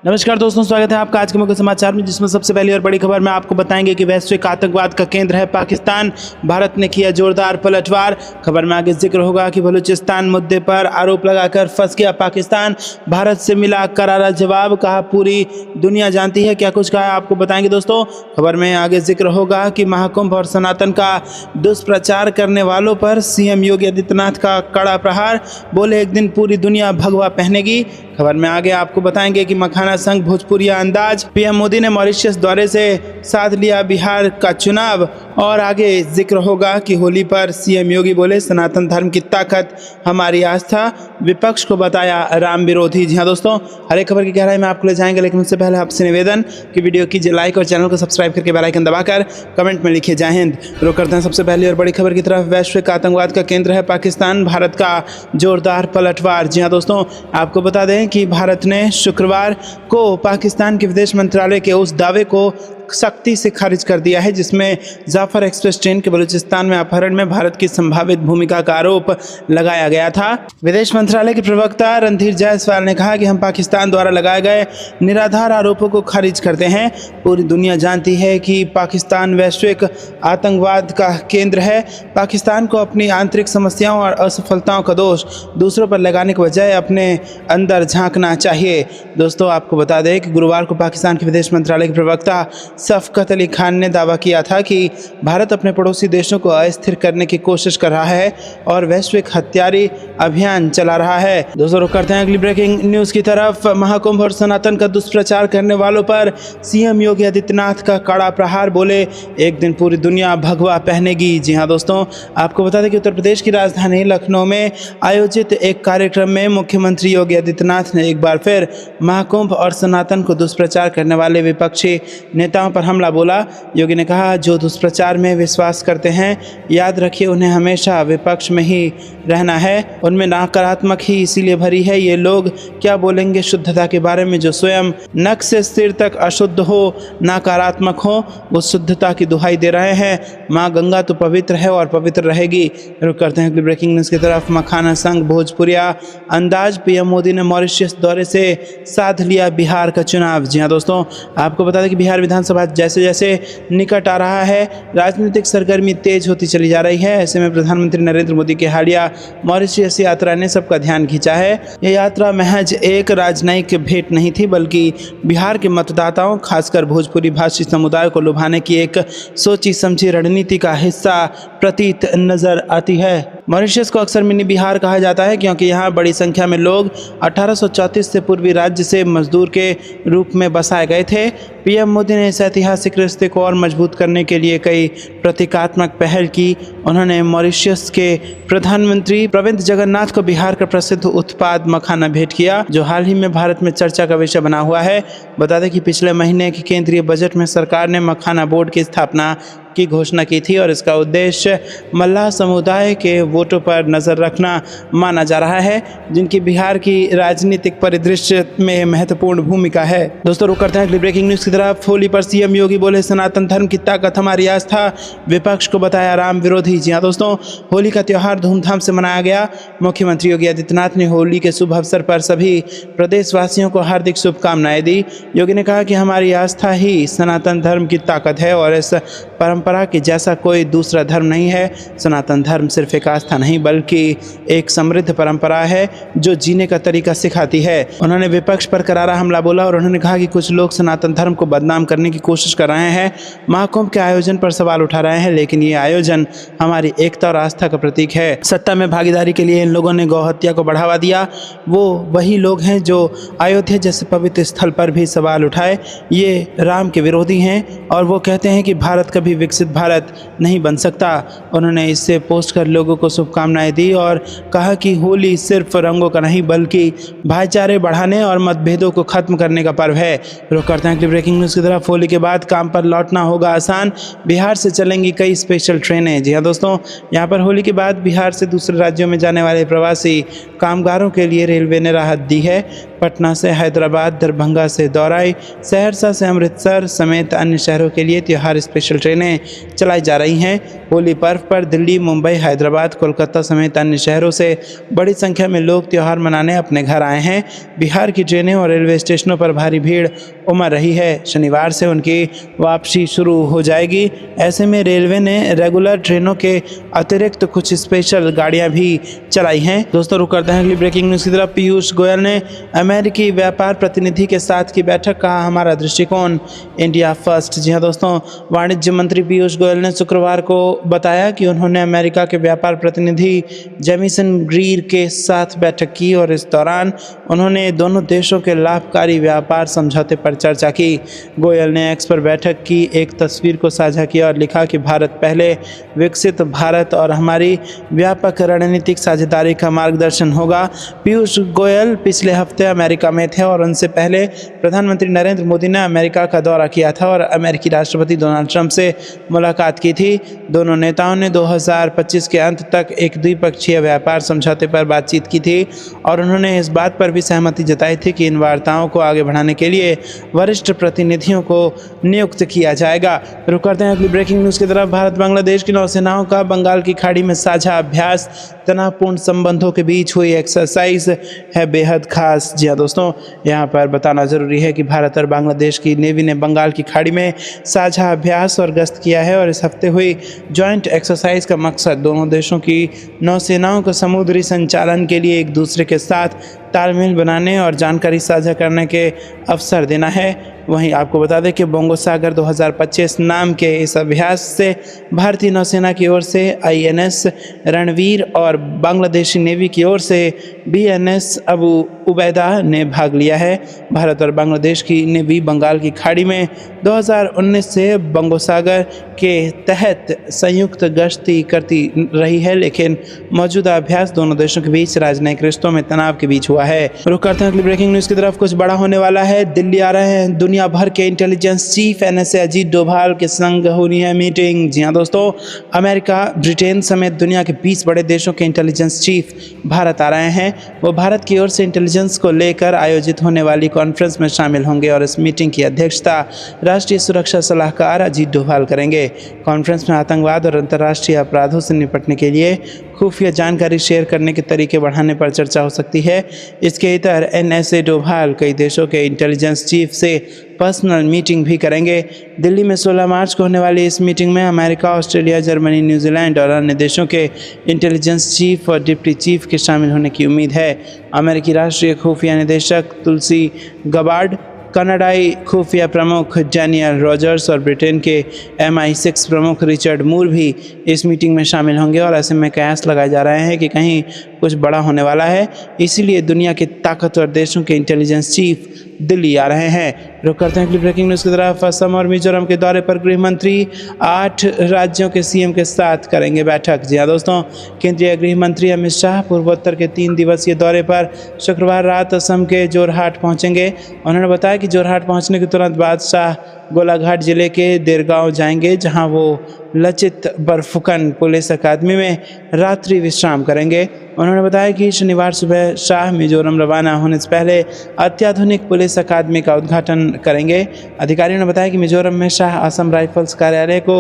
नमस्कार दोस्तों, स्वागत है आपका आज के मुख्य समाचार में, जिसमें सबसे पहली और बड़ी खबर में आपको बताएंगे कि वैश्विक आतंकवाद का केंद्र है पाकिस्तान। भारत ने किया जोरदार पलटवार। खबर में आगे जिक्र होगा कि बलूचिस्तान मुद्दे पर आरोप लगाकर फंस गया पाकिस्तान। भारत से मिला करारा जवाब, कहा पूरी दुनिया जानती है क्या कुछ कहा है आपको बताएंगे दोस्तों। खबर में आगे जिक्र होगा कि महाकुंभ और सनातन का दुष्प्रचार करने वालों पर सीएम योगी आदित्यनाथ का कड़ा प्रहार, बोले एक दिन पूरी दुनिया भगवा पहनेगी। खबर में आगे आपको बताएंगे कि मखाना संघ भोजपुरिया अंदाज, पीएम मोदी ने मॉरिशस दौरे से साध लिया बिहार का चुनाव। और आगे जिक्र होगा कि होली पर सीएम योगी बोले सनातन धर्म की ताकत हमारी आस्था, विपक्ष को बताया राम विरोधी। जी हाँ दोस्तों, हर एक खबर की गहराई में आपको ले जाएंगे, लेकिन उससे पहले आपसे निवेदन कि वीडियो कीजिए लाइक और चैनल को सब्सक्राइब करके बेल आइकन दबाकर कमेंट में लिखिए जय हिंद। रुक करते हैं सबसे पहली और बड़ी खबर की तरफ। वैश्विक आतंकवाद का केंद्र है पाकिस्तान, भारत का जोरदार पलटवार। जी हाँ दोस्तों, आपको बता दें कि भारत ने शुक्रवार को पाकिस्तान के विदेश मंत्रालय के उस दावे को सख्ती से खारिज कर दिया है जिसमें जाफर एक्सप्रेस ट्रेन के बलूचिस्तान में अपहरण में भारत की संभावित भूमिका का आरोप लगाया गया था। विदेश मंत्रालय के प्रवक्ता रणधीर जायसवाल ने कहा कि हम पाकिस्तान द्वारा लगाए गए निराधार आरोपों को खारिज करते हैं। पूरी दुनिया जानती है कि पाकिस्तान वैश्विक आतंकवाद का केंद्र है। पाकिस्तान को अपनी आंतरिक समस्याओं और असफलताओं का दोष दूसरों पर लगाने के बजाय अपने अंदर झांकना चाहिए। दोस्तों, आपको बता दें कि गुरुवार को पाकिस्तान के विदेश मंत्रालय के प्रवक्ता शफकत अली खान ने दावा किया था कि भारत अपने पड़ोसी देशों को अस्थिर करने की कोशिश कर रहा है और वैश्विक हथियारी अभियान चला रहा है। दोस्तों, रुक करते हैं अगली ब्रेकिंग न्यूज़ की तरफ। महाकुंभ और सनातन का दुष्प्रचार करने वालों पर सीएम योगी आदित्यनाथ का कड़ा प्रहार, बोले एक दिन पूरी दुनिया भगवा पहनेगी। जी हाँ दोस्तों, आपको बता दें कि उत्तर प्रदेश की राजधानी लखनऊ में आयोजित एक कार्यक्रम में मुख्यमंत्री योगी आदित्यनाथ ने एक बार फिर महाकुंभ और सनातन को दुष्प्रचार करने वाले विपक्षी नेताओं पर हमला बोला। योगी ने कहा, जो दुष्प्रचार में विश्वास करते हैं याद रखिए उन्हें हमेशा विपक्ष में ही रहना है, उनमें नकारात्मक ही इसीलिए भरी है। ये लोग क्या बोलेंगे शुद्धता के बारे में, जो स्वयं नख से सिर तक अशुद्ध हो, नकारात्मक हो, वो शुद्धता की दुहाई दे रहे हैं। माँ गंगा तो पवित्र है और पवित्र रहेगी। रुक करते हैं अगली ब्रेकिंग न्यूज़ की तरफ। मखाना संघ भोजपुरिया अंदाज, पीएम मोदी ने मॉरिशस दौरे से साध लिया बिहार का चुनाव। जी हाँ दोस्तों, आपको बता दें कि बिहार विधानसभा जैसे जैसे निकट आ रहा है, राजनीतिक सरगर्मी तेज होती चली जा रही है। ऐसे में प्रधानमंत्री नरेंद्र मोदी की हालिया मॉरिशस यात्रा ने सबका ध्यान खींचा है। यह यात्रा महज एक राजनयिक भेंट नहीं थी, बल्कि बिहार के मतदाताओं, खासकर भोजपुरी भाषी समुदाय को लुभाने की एक सोची समझी रणनीति का हिस्सा प्रतीत नजर आती है। मॉरिशस को अक्सर मिनी बिहार कहा जाता है क्योंकि यहाँ बड़ी संख्या में लोग 1834 से पूर्वी राज्य से मजदूर के रूप में बसाए गए थे। पीएम मोदी ने इस ऐतिहासिक रिश्ते को और मजबूत करने के लिए कई प्रतीकात्मक पहल की। उन्होंने मॉरिशस के प्रधानमंत्री प्रविंद जगन्नाथ को बिहार का प्रसिद्ध उत्पाद मखाना भेंट किया, जो हाल ही में भारत में चर्चा का विषय बना हुआ है। बता दें कि पिछले महीने के केंद्रीय बजट में सरकार ने मखाना बोर्ड की स्थापना की घोषणा की थी और इसका उद्देश्य मल्लाह समुदाय के वोटों पर नज़र रखना माना जा रहा है, जिनकी बिहार की राजनीतिक परिदृश्य में महत्वपूर्ण भूमिका है। दोस्तों, रुक करते हैं अगली ब्रेकिंग न्यूज़ की तरफ। होली पर सीएम योगी बोले सनातन धर्म की ताकत हमारी आस्था, विपक्ष को बताया राम विरोधी। जी हाँ दोस्तों, होली का त्यौहार धूमधाम से मनाया गया। मुख्यमंत्री योगी आदित्यनाथ ने होली के शुभ अवसर पर सभी प्रदेशवासियों को हार्दिक शुभकामनाएं दी। योगी ने कहा कि हमारी आस्था ही सनातन धर्म की ताकत है और इस परंपरा के जैसा कोई दूसरा धर्म नहीं है। सनातन धर्म सिर्फ एक आस्था नहीं बल्कि एक समृद्ध परंपरा है जो जीने का तरीका सिखाती है। उन्होंने विपक्ष पर करारा हमला बोला और उन्होंने कहा कि कुछ लोग सनातन धर्म को बदनाम करने की कोशिश कर रहे हैं, महाकुंभ के आयोजन पर सवाल उठा रहे हैं, लेकिन ये आयोजन हमारी एकता और आस्था का प्रतीक है। सत्ता में भागीदारी के लिए इन लोगों ने गौहत्या को बढ़ावा दिया। वो वही लोग हैं जो अयोध्या जैसे पवित्र स्थल पर भी सवाल उठाए। ये राम के विरोधी हैं और वो कहते हैं कि भारत कभी विकसित भारत नहीं बन सकता। उन्होंने इससे पोस्ट कर लोगों को शुभकामनाएं दी और कहा कि होली सिर्फ रंगों का नहीं बल्कि भाईचारे बढ़ाने और मतभेदों को खत्म करने का पर्व है। रुक करते हैं अगली ब्रेकिंग न्यूज़ की तरफ। होली के बाद काम पर लौटना होगा आसान, बिहार से चलेंगी कई स्पेशल ट्रेनें। जी हाँ दोस्तों, यहाँ पर होली के बाद बिहार से दूसरे राज्यों में जाने वाले प्रवासी कामगारों के लिए रेलवे ने राहत दी है। पटना से हैदराबाद, दरभंगा से दौराई, सहरसा से अमृतसर समेत अन्य शहरों के लिए त्यौहार स्पेशल ट्रेनें चलाई जा रही हैं। होली पर्व पर दिल्ली, मुंबई, हैदराबाद, कोलकाता समेत अन्य शहरों से बड़ी संख्या में लोग त्यौहार मनाने अपने घर आए हैं। बिहार की ट्रेनें और रेलवे स्टेशनों पर भारी भीड़ उमड़ रही है। शनिवार से उनकी वापसी शुरू हो जाएगी। ऐसे में रेलवे ने रेगुलर ट्रेनों के अतिरिक्त कुछ स्पेशल गाड़ियां भी चलाई हैं। दोस्तों रुक करते हैं अगली ब्रेकिंग न्यूज़ की तरफ। पीयूष गोयल ने अमेरिकी व्यापार प्रतिनिधि के साथ की बैठक, कहा हमारा दृष्टिकोण इंडिया फर्स्ट। जी हाँ दोस्तों, वाणिज्य मंत्री पीयूष गोयल ने शुक्रवार को बताया कि उन्होंने अमेरिका के व्यापार प्रतिनिधि जेमिसन ग्रीर के साथ बैठक की और इस दौरान उन्होंने दोनों देशों के लाभकारी व्यापार समझौते पर चर्चा की। गोयल ने एक्स पर बैठक की एक तस्वीर को साझा किया और लिखा कि भारत पहले, विकसित भारत और हमारी व्यापक रणनीतिक साझेदारी का मार्गदर्शन होगा। पीयूष गोयल पिछले हफ्ते अमेरिका में थे और उनसे पहले प्रधानमंत्री नरेंद्र मोदी ने अमेरिका का दौरा किया था और अमेरिकी राष्ट्रपति डोनाल्ड ट्रंप से मुलाकात की थी। दोनों नेताओं ने 2025 के अंत तक एक द्विपक्षीय व्यापार समझौते पर बातचीत की थी और उन्होंने इस बात पर भी सहमति जताई थी कि इन वार्ताओं को आगे बढ़ाने के लिए वरिष्ठ प्रतिनिधियों को नियुक्त किया जाएगा। रुक करते हैं अगली ब्रेकिंग न्यूज़ की तरफ। भारत बांग्लादेश की नौसेनाओं का बंगाल की खाड़ी में साझा अभ्यास, तनावपूर्ण संबंधों के बीच हुई एक्सरसाइज है बेहद खास। जी हाँ दोस्तों, यहाँ पर बताना जरूरी है कि भारत और बांग्लादेश की नेवी ने बंगाल की खाड़ी में साझा अभ्यास और गश्त किया है और इस हफ्ते हुई जॉइंट एक्सरसाइज का मकसद दोनों देशों की नौसेनाओं को समुद्री संचालन के लिए एक दूसरे के साथ तालमेल बनाने और जानकारी साझा करने के अवसर देना है। वहीं आपको बता दें कि बोंगो सागर 2025 नाम के इस अभ्यास से भारतीय नौसेना की ओर से INS रणवीर और बांग्लादेशी नेवी की ओर से BNS अबू उबैदा ने भाग लिया है। भारत और बांग्लादेश की नेवी बंगाल की खाड़ी में 2019 से बोंगो सागर के तहत संयुक्त गश्ती करती रही है, लेकिन मौजूदा अभ्यास दोनों देशों के बीच राजनयिक रिश्तों में तनाव के बीच हुआ है। रुक करते हैं अगली ब्रेकिंग न्यूज़ की तरफ। कुछ बड़ा होने वाला है, दिल्ली आ रहे हैं दुनिया भर के intelligence chief NSA Ajit Doval के संग होनी है मीटिंग। जी हाँ दोस्तों, अमेरिका, ब्रिटेन समेत दुनिया के 20 बड़े देशों के इंटेलिजेंस चीफ भारत आ रहे हैं। वो भारत की ओर से इंटेलिजेंस को लेकर आयोजित होने वाली कॉन्फ्रेंस में शामिल होंगे और इस मीटिंग की अध्यक्षता राष्ट्रीय सुरक्षा सलाहकार अजीत डोभाल करेंगे। कॉन्फ्रेंस में आतंकवाद और अंतर्राष्ट्रीय अपराधों से निपटने के लिए खुफिया जानकारी शेयर करने के तरीके बढ़ाने पर चर्चा हो सकती है। इसके इतर NSA डोभाल कई देशों के इंटेलिजेंस चीफ से पर्सनल मीटिंग भी करेंगे। दिल्ली में 16 मार्च को होने वाली इस मीटिंग में अमेरिका, ऑस्ट्रेलिया, जर्मनी, न्यूजीलैंड और अन्य देशों के इंटेलिजेंस चीफ और डिप्टी चीफ के शामिल होने की उम्मीद है। अमेरिकी राष्ट्रीय खुफिया निदेशक तुलसी गबार्ड, कनाडाई खुफिया प्रमुख डैनियल रॉजर्स और ब्रिटेन के MI6 प्रमुख रिचर्ड मूर भी इस मीटिंग में शामिल होंगे और ऐसे में कयास लगाए जा रहे हैं कि कहीं कुछ बड़ा होने वाला है, इसीलिए दुनिया के ताकतवर देशों के इंटेलिजेंस चीफ दिल्ली आ रहे हैं। रुक करते हैं अगली ब्रेकिंग न्यूज़ की तरफ। असम और मिजोरम के दौरे पर गृह मंत्री 8 राज्यों के CM के साथ करेंगे बैठक। जी हाँ दोस्तों, केंद्रीय गृह मंत्री अमित शाह पूर्वोत्तर के 3 दिवसीय दौरे पर शुक्रवार रात असम के जोरहाट पहुंचेंगे। उन्होंने बताया कि जोरहाट पहुंचने के तुरंत बाद शाह गोलाघाट जिले के देरगांव जाएंगे, जहां वो लचित बरफुकन पुलिस अकादमी में रात्रि विश्राम करेंगे। उन्होंने बताया कि शनिवार सुबह शाह मिजोरम रवाना होने से पहले अत्याधुनिक पुलिस अकादमी का उद्घाटन करेंगे। अधिकारियों ने बताया कि मिजोरम में शाह असम राइफल्स कार्यालय को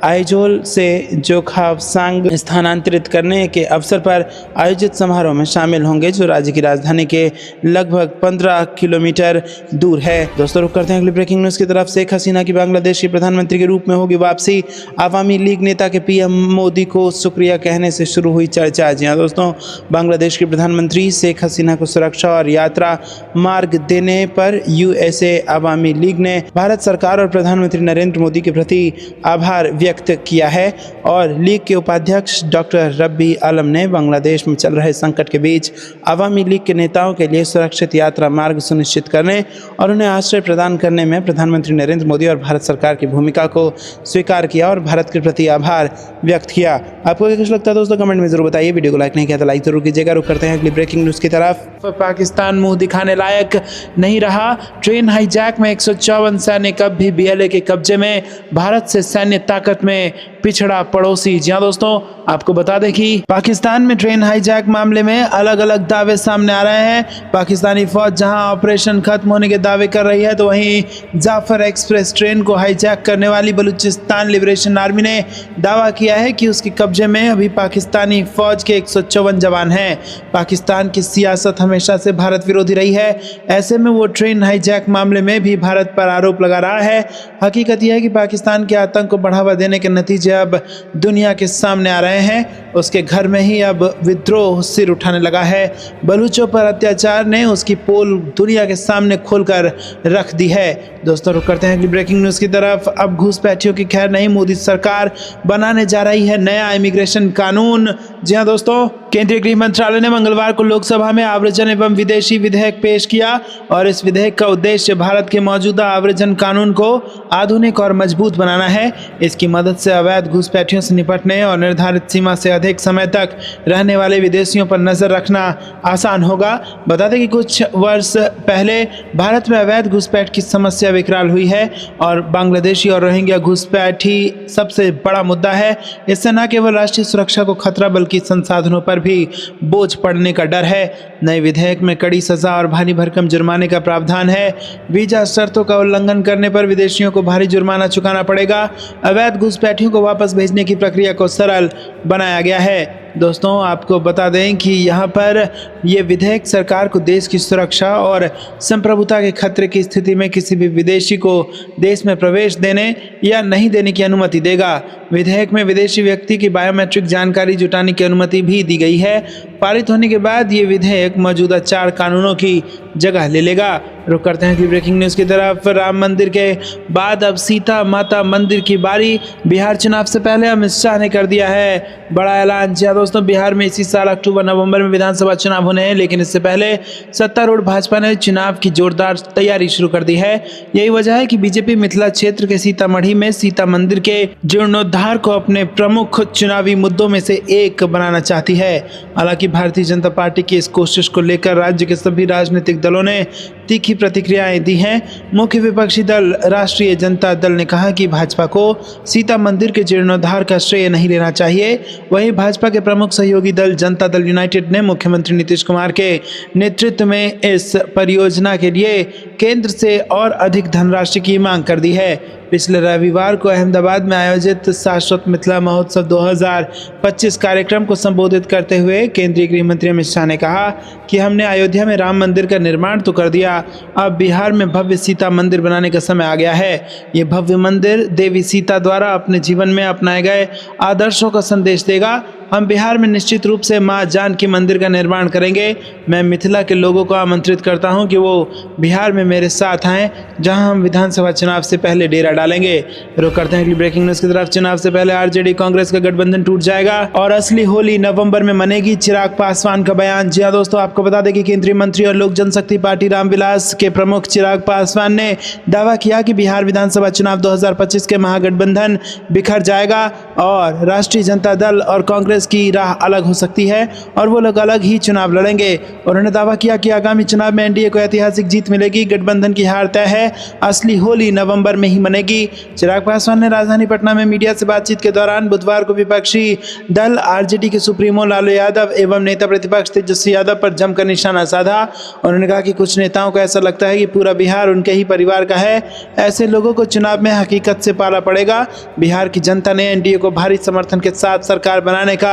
आइजोल से जोखावसांग स्थानांतरित करने के अवसर पर आयोजित समारोह में शामिल होंगे, जो राज्य की राजधानी के लगभग 15 किलोमीटर दूर है। दोस्तों रुक करते हैं अगली ब्रेकिंग न्यूज़ की तरफ। शेख हसीना की बांग्लादेश की प्रधानमंत्री के रूप में होगी वापसी, आवामी लीग नेता के PM मोदी को शुक्रिया कहने से शुरू हुई चर्चा। जी हाँ दोस्तों, बांग्लादेश की प्रधानमंत्री शेख हसीना को सुरक्षा और यात्रा मार्ग देने पर USA आवामी लीग ने भारत सरकार और प्रधानमंत्री नरेंद्र मोदी के प्रति आभार व्यक्त किया है और लीग के उपाध्यक्ष डॉक्टर रब्बी आलम ने बांग्लादेश में चल रहे संकट के बीच आवामी लीग के नेताओं के लिए सुरक्षित यात्रा मार्ग सुनिश्चित करने और उन्हें आश्रय प्रदान करने में प्रधानमंत्री नरेंद्र मोदी और भारत सरकार की भूमिका को स्वीकार किया और भारत के प्रति आभार व्यक्त किया। आपको क्या कुछ लगता है दोस्तों, कमेंट में जरूर बताइए। वीडियो को लाइक नहीं किया तो लाइक जरूर कीजिएगा। रुक करते हैं अगली ब्रेकिंग न्यूज़ की तरफ। पाकिस्तान मुंह दिखाने लायक नहीं रहा। ट्रेन हाईजैक में 154 सैनिक अब भी BLA के कब्जे में। भारत से सैन्य ताकत में पिछड़ा पड़ोसी। जी हाँ दोस्तों, आपको बता दें कि पाकिस्तान में ट्रेन हाईजैक मामले में अलग अलग दावे सामने आ रहे हैं। पाकिस्तानी फौज जहां ऑपरेशन खत्म होने के दावे कर रही है, तो वहीं जाफर एक्सप्रेस ट्रेन को हाईजैक करने वाली बलूचिस्तान लिबरेशन आर्मी ने दावा किया है कि उसके कब्जे में अभी पाकिस्तानी फौज के 154 जवान हैं। पाकिस्तान की सियासत हमेशा से भारत विरोधी रही है, ऐसे में वो ट्रेन हाईजैक मामले में भी भारत पर आरोप लगा रहा है। हकीकत यह है कि पाकिस्तान के आतंक को बढ़ावा देने के नतीजे अब दुनिया के सामने आ रहे हैं। उसके घर में ही अब विद्रोह सिर उठाने लगा है। बलूचों पर अत्याचार ने उसकी पोल दुनिया के सामने खोलकर रख दी है। दोस्तों, रुक करते हैं अगली ब्रेकिंग न्यूज़ की तरफ। अब घुसपैठियों की खैर नहीं, मोदी सरकार बनाने जा रही है नया इमिग्रेशन कानून। जी हाँ दोस्तों, केंद्रीय गृह मंत्रालय ने मंगलवार को लोकसभा में आव्रजन एवं विदेशी विधेयक पेश किया और इस विधेयक का उद्देश्य भारत के मौजूदा आव्रजन कानून को आधुनिक और मजबूत बनाना है। इसकी मदद से अवैध घुसपैठियों से निपटने और निर्धारित सीमा से अधिक समय तक रहने वाले विदेशियों पर नजर रखना आसान होगा। बता दें कि कुछ वर्ष पहले भारत में अवैध घुसपैठ की समस्या विकराल हुई है और बांग्लादेशी और रोहिंग्या घुसपैठी सबसे बड़ा मुद्दा है। इससे न केवल राष्ट्रीय सुरक्षा को खतरा बल्कि संसाधनों पर भी बोझ पड़ने का डर है। नए विधेयक में कड़ी सजा और भारी भरकम जुर्माने का प्रावधान है। वीजा शर्तों का उल्लंघन करने पर विदेशियों को भारी जुर्माना चुकाना पड़ेगा। अवैध घुसपैठियों को वापस भेजने की प्रक्रिया को सरल बनाया गया है। दोस्तों, आपको बता दें कि यहाँ पर ये विधेयक सरकार को देश की सुरक्षा और संप्रभुता के खतरे की स्थिति में किसी भी विदेशी को देश में प्रवेश देने या नहीं देने की अनुमति देगा। विधेयक में विदेशी व्यक्ति की बायोमेट्रिक जानकारी जुटाने की अनुमति भी दी गई है। पारित होने के बाद ये विधेयक मौजूदा 4 कानूनों की जगह ले लेगा। रुक करते हैं कि ब्रेकिंग न्यूज़ की तरफ। राम मंदिर के बाद अब सीता माता मंदिर की बारी। बिहार चुनाव से पहले अमित शाह ने कर दिया है बड़ा ऐलान। जी दोस्तों, बिहार में इसी साल अक्टूबर नवंबर में विधानसभा चुनाव होने हैं, लेकिन इससे पहले सत्तारूढ़ भाजपा ने चुनाव की जोरदार तैयारी शुरू कर दी है। यही वजह है कि बीजेपी मिथिला क्षेत्र के सीतामढ़ी में सीता मंदिर के जीर्णोद्धार को अपने प्रमुख चुनावी मुद्दों में से एक बनाना चाहती है। हालांकि भारतीय जनता पार्टी की इस कोशिश को लेकर राज्य के सभी राजनीतिक दलों ने तीखी प्रतिक्रियाएं दी हैं। मुख्य विपक्षी दल राष्ट्रीय जनता दल ने कहा कि भाजपा को सीता मंदिर के जीर्णोद्धार का श्रेय नहीं लेना चाहिए। वहीं भाजपा के प्रमुख सहयोगी दल जनता दल यूनाइटेड ने मुख्यमंत्री नीतीश कुमार के नेतृत्व में इस परियोजना के लिए केंद्र से और अधिक धनराशि की मांग कर दी है। पिछले रविवार को अहमदाबाद में आयोजित शाश्वत मिथिला महोत्सव 2025 कार्यक्रम को संबोधित करते हुए केंद्रीय गृह मंत्री अमित शाह ने कहा कि हमने अयोध्या में राम मंदिर का निर्माण तो कर दिया, अब बिहार में भव्य सीता मंदिर बनाने का समय आ गया है। ये भव्य मंदिर देवी सीता द्वारा अपने जीवन में अपनाए गए आदर्शों का संदेश देगा। हम बिहार में निश्चित रूप से मां जानकी मंदिर का निर्माण करेंगे। मैं मिथिला के लोगों को आमंत्रित करता हूं कि वो बिहार में मेरे साथ आएं, जहां हम विधानसभा चुनाव से पहले डेरा डालेंगे। रुक करते हैं ब्रेकिंग न्यूज़ की तरफ। चुनाव से पहले आरजेडी कांग्रेस का गठबंधन टूट जाएगा और असली होली नवंबर में मनेगी, चिराग पासवान का बयान। जी हां दोस्तों, आपको बता दें कि केंद्रीय मंत्री और लोक जनशक्ति पार्टी रामविलास के प्रमुख चिराग पासवान ने दावा किया कि बिहार विधानसभा चुनाव 2025 के महागठबंधन बिखर जाएगा और राष्ट्रीय जनता दल और कांग्रेस की राह अलग हो सकती है और वो लोग अलग ही चुनाव लड़ेंगे। उन्होंने दावा किया कि आगामी चुनाव में एनडीए को ऐतिहासिक जीत मिलेगी, गठबंधन की हार तय है, असली होली नवंबर में ही मनेगी। चिराग पासवान ने राजधानी पटना में मीडिया से बातचीत के दौरान बुधवार को विपक्षी दल आरजेडी के सुप्रीमो लालू यादव एवं नेता प्रतिपक्ष तेजस्वी यादव पर जमकर निशाना साधा। उन्होंने कहा कि कुछ नेताओं को ऐसा लगता है कि पूरा बिहार उनके ही परिवार का है। ऐसे लोगों को चुनाव में हकीकत से पाला पड़ेगा। बिहार की जनता ने एनडीए को भारी समर्थन के साथ सरकार बनाने का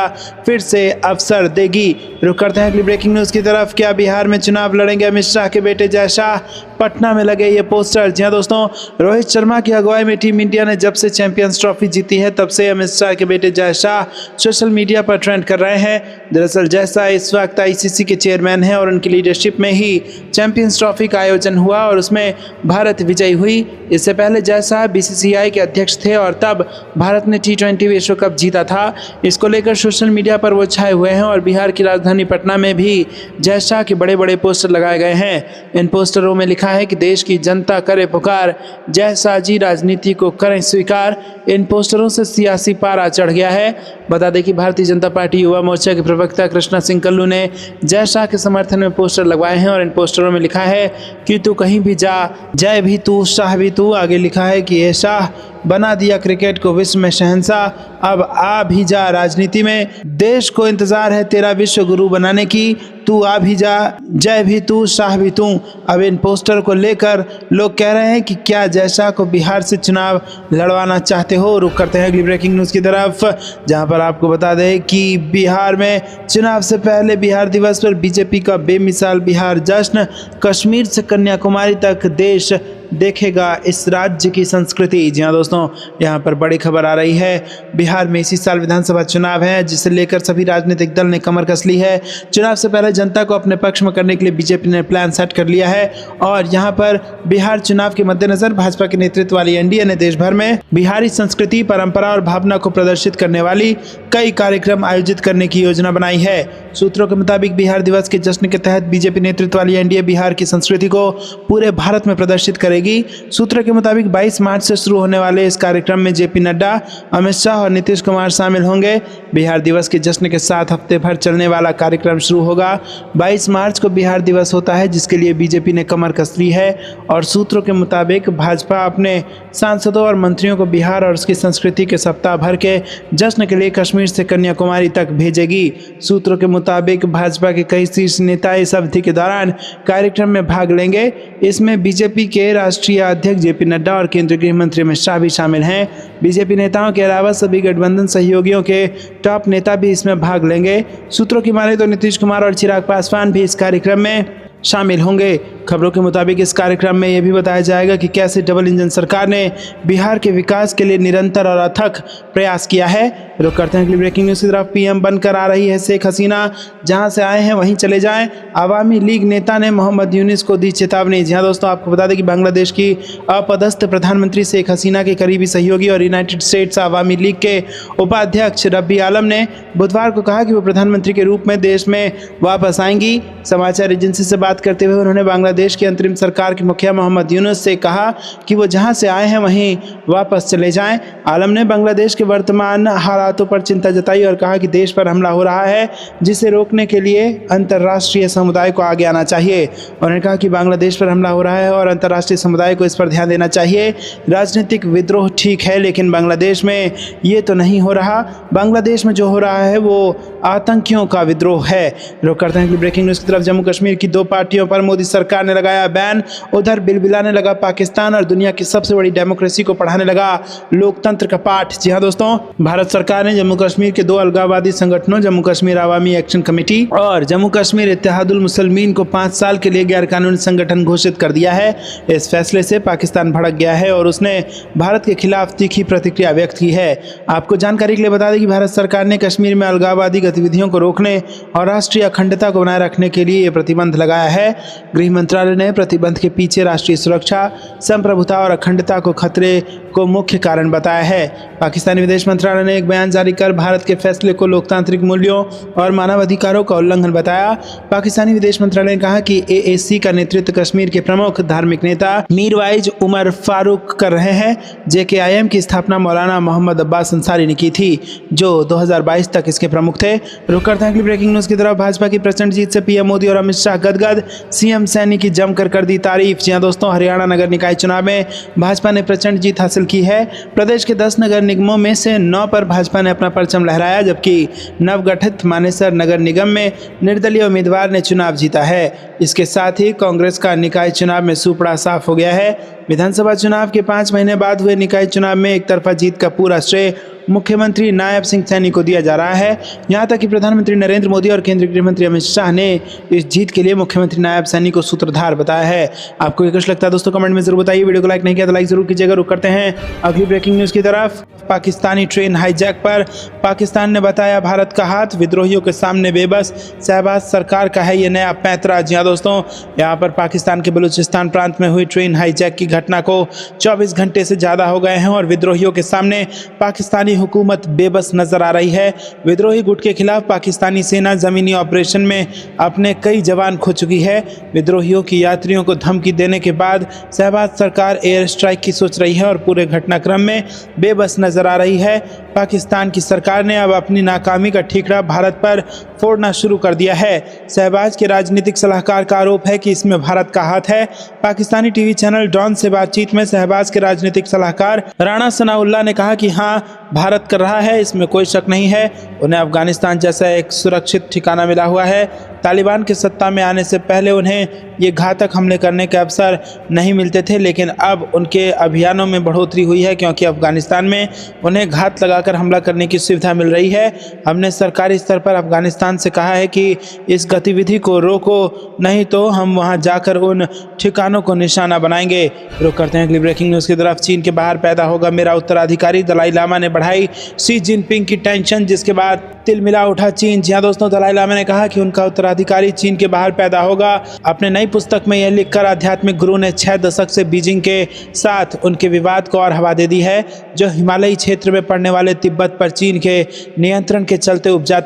फिर से अवसर देगी। रुक करते हैं अगली ब्रेकिंग न्यूज़ की तरफ। क्या बिहार में चुनाव लड़ेंगे अमित शाह के बेटे जय शाह? पटना में लगे ये पोस्टर। जी हाँ दोस्तों, रोहित शर्मा की अगुवाई में टीम इंडिया ने जब से चैंपियंस ट्रॉफी जीती है तब से अमित शाह के बेटे जय शाह सोशल मीडिया पर ट्रेंड कर रहे हैं। दरअसल जय शाह इस वक्त आईसीसी के चेयरमैन हैं और उनकी लीडरशिप में ही चैंपियंस ट्रॉफी का आयोजन हुआ और उसमें भारत विजयी हुई। इससे पहले जय शाह बीसीसीआई के अध्यक्ष थे और तब भारत ने T20 विश्व कप जीता था। इसको लेकर सोशल मीडिया पर वो छाए हुए हैं और बिहार की राजधानी पटना में भी जय शाह के बड़े बड़े पोस्टर लगाए गए हैं। इन पोस्टरों में लिखा है कि देश की जनता करे पुकार, जय शाह जी राजनीति को करें स्वीकार। इन पोस्टरों से सियासी पारा चढ़ गया है। बता दें कि भारतीय जनता पार्टी युवा मोर्चा के प्रवक्ता कृष्णा सिंह कल्लू ने जय शाह के समर्थन में पोस्टर लगवाए हैं और इन पोस्टरों में लिखा है कि तू कहीं भी जा, जय भी तू, शाह भी तू। आगे लिखा है कि ये शाह बना दिया क्रिकेट को विश्व में शहंशाह, अब आ भी जा राजनीति में, देश को इंतजार है तेरा विश्व गुरु बनाने की, तू आ भी जा, जय भी तू शाह भी तू। अब इन पोस्टर को लेकर लोग कह रहे हैं कि क्या जयशाह को बिहार से चुनाव लड़वाना चाहते हो। रुक करते हैं अगली ब्रेकिंग न्यूज़ की तरफ, जहां पर आपको बता दें कि बिहार में चुनाव से पहले बिहार दिवस पर बीजेपी का बेमिसाल बिहार जश्न, कश्मीर से कन्याकुमारी तक देश देखेगा इस राज्य की संस्कृति। जी हाँ दोस्तों, यहाँ पर बड़ी खबर आ रही है। बिहार में इसी साल विधानसभा चुनाव है, जिसे लेकर सभी राजनीतिक दल ने कमर कस ली है। चुनाव से पहले जनता को अपने पक्ष में करने के लिए बीजेपी ने प्लान सेट कर लिया है और यहाँ पर बिहार चुनाव के मद्देनजर भाजपा के नेतृत्व वाली एनडीए ने देश भर में बिहारी संस्कृति, परंपरा और भावना को प्रदर्शित करने वाली कई कार्यक्रम आयोजित करने की योजना बनाई है। सूत्रों के मुताबिक बिहार दिवस के जश्न के तहत बीजेपी नेतृत्व वाली एनडीए बिहार की संस्कृति को पूरे भारत में प्रदर्शित करेगी। सूत्रों के मुताबिक 22 मार्च से शुरू होने वाले इस कार्यक्रम में जेपी नड्डा, अमित शाह और नीतीश कुमार शामिल होंगे। बिहार दिवस के जश्न के साथ हफ्ते भर चलने वाला कार्यक्रम शुरू होगा। 22 मार्च को बिहार दिवस होता है, जिसके लिए बीजेपी ने कमर कस ली है और सूत्रों के मुताबिक भाजपा अपने सांसदों और मंत्रियों को बिहार और उसकी संस्कृति के सप्ताह भर के जश्न के लिए कश्मीर से कन्याकुमारी तक भेजेगी। सूत्रों के मुताबिक भाजपा के कई शीर्ष नेता इस अवधि के दौरान कार्यक्रम में भाग लेंगे। इसमें बीजेपी के राष्ट्रीय अध्यक्ष जेपी नड्डा और केंद्रीय गृह मंत्री अमित शाह भी शामिल हैं। बीजेपी नेताओं के अलावा सभी गठबंधन सहयोगियों के टॉप नेता भी इसमें भाग लेंगे। सूत्रों की माने तो नीतीश कुमार और चिराग पासवान भी इस कार्यक्रम में शामिल होंगे। खबरों के मुताबिक इस कार्यक्रम में यह भी बताया जाएगा कि कैसे डबल इंजन सरकार ने बिहार के विकास के लिए निरंतर और अथक प्रयास किया है। रुक करते हैं अगली ब्रेकिंग न्यूज़ की तरफ। पीएम बनकर आ रही है शेख हसीना, जहां से आए हैं वहीं चले जाएं। अवामी लीग नेता ने मोहम्मद यूनिस को दी चेतावनी। जी हाँ दोस्तों, आपको बता दें कि बांग्लादेश की अपदस्थ प्रधानमंत्री शेख हसीना के करीबी सहयोगी और यूनाइटेड स्टेट्स अवामी लीग के उपाध्यक्ष रब्बी आलम ने बुधवार को कहा कि वो प्रधानमंत्री के रूप में देश में वापस आएंगी। समाचार एजेंसी से बात करते हुए उन्होंने बांग्लादेश की अंतरिम सरकार के मुखिया मोहम्मद यूनुस से कहा कि वो जहां से आए हैं वहीं वापस चले जाएं। आलम ने बांग्लादेश के वर्तमान हालातों पर चिंता जताई और कहा कि देश पर हमला हो रहा है, जिसे रोकने के लिए अंतर्राष्ट्रीय समुदाय को आगे आना चाहिए। उन्होंने कहा कि बांग्लादेश पर हमला हो रहा है और अंतर्राष्ट्रीय समुदाय को इस पर ध्यान देना चाहिए। राजनीतिक विद्रोह ठीक है, लेकिन बांग्लादेश में ये तो नहीं हो रहा। बांग्लादेश में जो हो रहा है वो आतंकियों का विद्रोह है। रुक करते हैं कि ब्रेकिंग न्यूज़ की तरफ। जम्मू कश्मीर की 2 पार्टियों पर मोदी सरकार ने लगाया बैन। उधर बिलबिलाने लगा पाकिस्तान और दुनिया की सबसे बड़ी डेमोक्रेसी को पढ़ाने लगा लोकतंत्र का पाठ। जी हाँ दोस्तों, भारत सरकार ने जम्मू कश्मीर के 2 अलगाववादी संगठनों जम्मू कश्मीर अवामी एक्शन कमेटी और जम्मू कश्मीर इत्तेहादुल मुसलमीन को 5 साल के लिए गैरकानूनी संगठन घोषित कर दिया है। इस फैसले से पाकिस्तान भड़क गया है और उसने भारत के खिलाफ तीखी प्रतिक्रिया व्यक्त की है। आपको जानकारी के लिए बता दें कि भारत सरकार ने कश्मीर में अलगाववादी गतिविधियों को रोकने और राष्ट्रीय अखंडता को बनाए रखने के लिए प्रतिबंध लगाया है। गृह मंत्रालय ने प्रतिबंध के पीछे राष्ट्रीय सुरक्षा, संप्रभुता और अखंडता को खतरे को मुख्य कारण बताया है। पाकिस्तानी विदेश मंत्रालय ने एक बयान जारी कर भारत के फैसले को लोकतांत्रिक मूल्यों और मानवाधिकारों का उल्लंघन बताया। पाकिस्तानी विदेश मंत्रालय ने कहा कि एएसी का नेतृत्व कश्मीर के प्रमुख धार्मिक नेता मीरवाइज उमर फारूक कर रहे हैं। जेकेआईएम की स्थापना मौलाना मोहम्मद अब्बास अंसारी ने की थी, जो 2022 तक इसके प्रमुख थे। रुक करते हैं अगली ब्रेकिंग न्यूज़ की तरफ। भाजपा की प्रचंड जीत से पीएम मोदी और अमित शाह गदगद, सीएम सैनी की जमकर कर दी तारीफ। जी हां दोस्तों, हरियाणा नगर निकाय चुनाव में भाजपा ने प्रचंड जीत हासिल की है। प्रदेश के 10 नगर निगमों में से 9 पर भाजपा ने अपना परचम लहराया, जबकि नवगठित मानेसर नगर निगम में निर्दलीय उम्मीदवार ने चुनाव जीता है। इसके साथ ही कांग्रेस का निकाय चुनाव में सूपड़ा साफ हो गया है। विधानसभा चुनाव के 5 महीने बाद हुए निकाय चुनाव में एक तरफा जीत का पूरा श्रेय मुख्यमंत्री नायब सिंह सैनी को दिया जा रहा है। यहां तक कि प्रधानमंत्री नरेंद्र मोदी और केंद्रीय गृह मंत्री अमित शाह ने इस जीत के लिए मुख्यमंत्री नायब सैनी को सूत्रधार बताया है। आपको क्या कुछ लगता है दोस्तों, कमेंट में जरूर बताइए। वीडियो को लाइक नहीं किया तो लाइक जरूर कीजिएगा। रुक करते हैं अगली ब्रेकिंग न्यूज़ की तरफ। पाकिस्तानी ट्रेन हाईजैक पर पाकिस्तान ने बताया भारत का हाथ, विद्रोहियों के सामने बेबस, शहबाज सरकार का है ये नया पैंतरा। जी हाँ दोस्तों, यहाँ पर पाकिस्तान के बलूचिस्तान प्रांत में हुई ट्रेन हाईजैक की घटना को 24 घंटे से ज़्यादा हो गए हैं और विद्रोहियों के सामने पाकिस्तानी हुकूमत बेबस नजर आ रही है। विद्रोही गुट के खिलाफ पाकिस्तानी सेना जमीनी ऑपरेशन में अपने कई जवान खो चुकी है। विद्रोहियों की यात्रियों को धमकी देने के बाद शहबाज सरकार एयर स्ट्राइक की सोच रही है और पूरे घटनाक्रम में बेबस नजर आ रही है। पाकिस्तान की सरकार ने अब अपनी नाकामी का ठीकरा भारत पर फोड़ना शुरू कर दिया है। शहबाज के राजनीतिक सलाहकार का आरोप है कि इसमें भारत का हाथ है। पाकिस्तानी टीवी चैनल डॉन से बातचीत में शहबाज के राजनीतिक सलाहकार राणा सनाउल्लाह ने कहा कि हाँ, भारत कर रहा है, इसमें कोई शक नहीं है। उन्हें अफगानिस्तान जैसा एक सुरक्षित ठिकाना मिला हुआ है। तालिबान के सत्ता में आने से पहले उन्हें ये घातक हमले करने के अवसर नहीं मिलते थे, लेकिन अब उनके अभियानों में बढ़ोतरी हुई है क्योंकि अफगानिस्तान में उन्हें घात लगाकर हमला करने की सुविधा मिल रही है। हमने सरकारी स्तर पर अफगानिस्तान से कहा है कि इस गतिविधि को रोको, नहीं तो हम वहां जाकर उन ठिकानों को निशाना बनाएंगे। रुक करते हैं अगली ब्रेकिंग न्यूज़ की तरफ। चीन के बाहर पैदा होगा मेरा उत्तराधिकारी, दलाई लामा ने बढ़ाई शी जिनपिंग की टेंशन, जिसके बाद तिलमिला उठा चीन। जी हाँ दोस्तों, दलाई लामा ने कहा कि उनका उत्तराधिकारी चीन के बाहर पैदा होगा। अपने नई पुस्तक में यह लिखकर आध्यात्मिक गुरु ने 6 दशक से बीजिंग के साथ उनके विवाद को और हवा दे दी है, जो हिमालयी क्षेत्र में पड़ने वाले तिब्बत पर चीन के नियंत्रण के चलते उपजा